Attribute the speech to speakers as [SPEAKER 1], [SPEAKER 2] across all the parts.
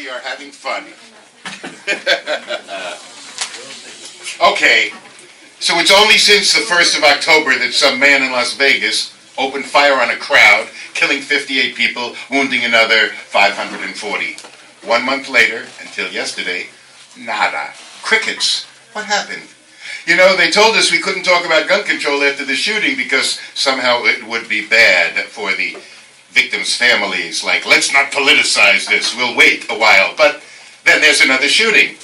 [SPEAKER 1] we are having fun. Okay, so it's only since the 1st of October that some man in Las Vegas opened fire on a crowd, killing 58 people, wounding another 540. 1 month later, until yesterday, nada. Crickets. What happened? You know, they told us we couldn't talk about gun control after the shooting because somehow it would be bad for the victims' families. Like, let's not politicize this, we'll wait a while. But then there's another shooting.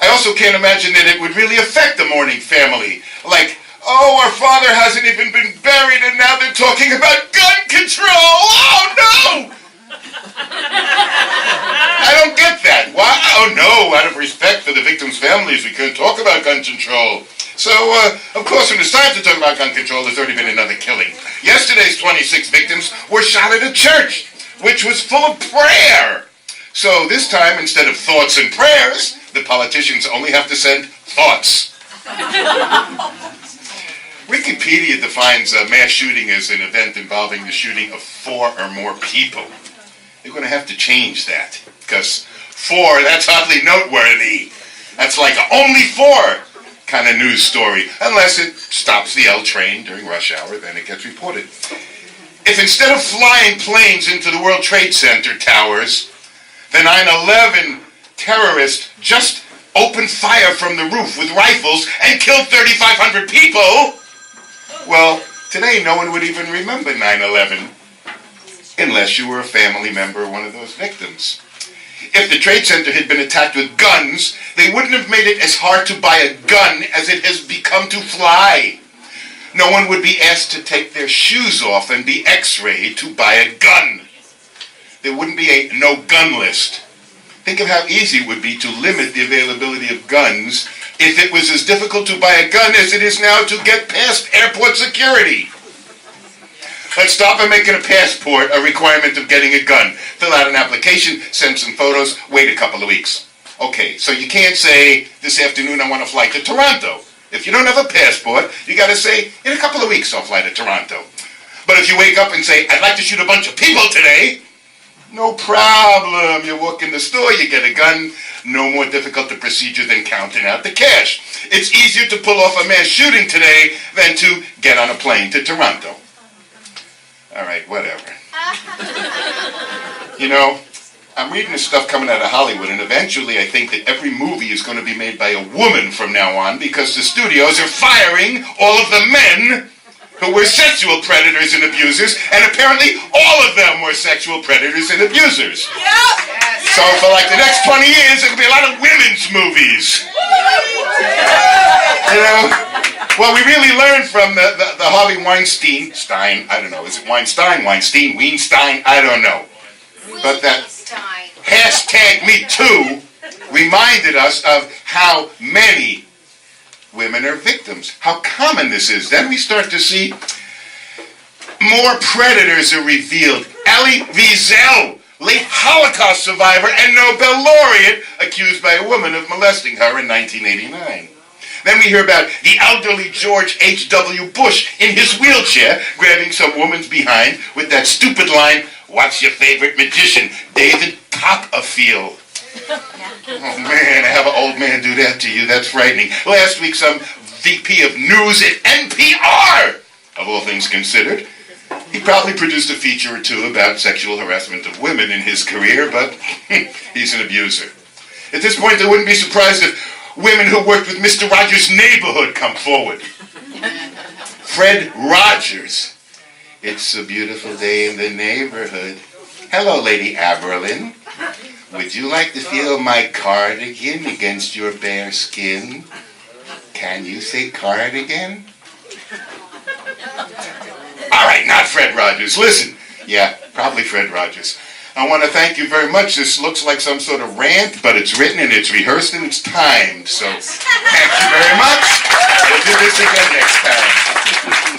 [SPEAKER 1] I also can't imagine that it would really affect the mourning family. Like, oh, our father hasn't even been buried and now they're talking about gun control! Oh, no! I don't get that. Why? Oh, no, out of respect for the victims' families, we couldn't talk about gun control. So, of course, when it's time to talk about gun control, there's already been another killing. Yesterday's 26 victims were shot at a church, which was full of prayer. So this time, instead of thoughts and prayers, the politicians only have to send thoughts. Wikipedia defines a mass shooting as an event involving the shooting of 4 or more people. They're going to have to change that, because 4, that's hardly noteworthy. That's like a only 4 kind of news story, unless it stops the L train during rush hour, then it gets reported. If instead of flying planes into the World Trade Center towers, the 9/11 terrorists just opened fire from the roof with rifles and killed 3,500 people, well, today no one would even remember 9/11 unless you were a family member of one of those victims. If the Trade Center had been attacked with guns, they wouldn't have made it as hard to buy a gun as it has become to fly. No one would be asked to take their shoes off and be x-rayed to buy a gun. There wouldn't be a no-gun list. Think of how easy it would be to limit the availability of guns if it was as difficult to buy a gun as it is now to get past airport security. Let's stop and make it a passport a requirement of getting a gun. Fill out an application, send some photos, wait a couple of weeks. Okay, so you can't say, this afternoon I want to fly to Toronto. If you don't have a passport, you got to say, in a couple of weeks I'll fly to Toronto. But if you wake up and say, I'd like to shoot a bunch of people today, no problem. You walk in the store, you get a gun. No more difficult a procedure than counting out the cash. It's easier to pull off a mass shooting today than to get on a plane to Toronto. All right, whatever. You know, I'm reading this stuff coming out of Hollywood, and eventually I think that every movie is going to be made by a woman from now on because the studios are firing all of the men who were sexual predators and abusers, and apparently all of them were sexual predators and abusers.
[SPEAKER 2] Yep. Yes.
[SPEAKER 1] So for like the next 20 years, there could be a lot of women's movies. You know? Well, we really learned from the Harvey Weinstein, I don't know, is it Weinstein, Weinstein, I don't know. But that #MeToo reminded us of how many women are victims, how common this is. Then we start to see more predators are revealed. Elie Wiesel, late Holocaust survivor and Nobel laureate, accused by a woman of molesting her in 1989. Then we hear about the elderly George H.W. Bush in his wheelchair grabbing some woman's behind with that stupid line, "What's your favorite magician? David Copperfield." Oh man, to have an old man do that to you, that's frightening. Last week some VP of News at NPR, of all things considered, he probably produced a feature or two about sexual harassment of women in his career, but he's an abuser. At this point, I wouldn't be surprised if women who worked with Mr. Rogers' Neighborhood come forward. Fred Rogers. It's a beautiful day in the neighborhood. Hello, Lady Aberlin. Would you like to feel my cardigan against your bare skin? Can you say cardigan? All right, not Fred Rogers. Listen. Yeah, probably Fred Rogers. I want to thank you very much. This looks like some sort of rant, but it's written and it's rehearsed and it's timed. So thank you very much. We'll do this again next time.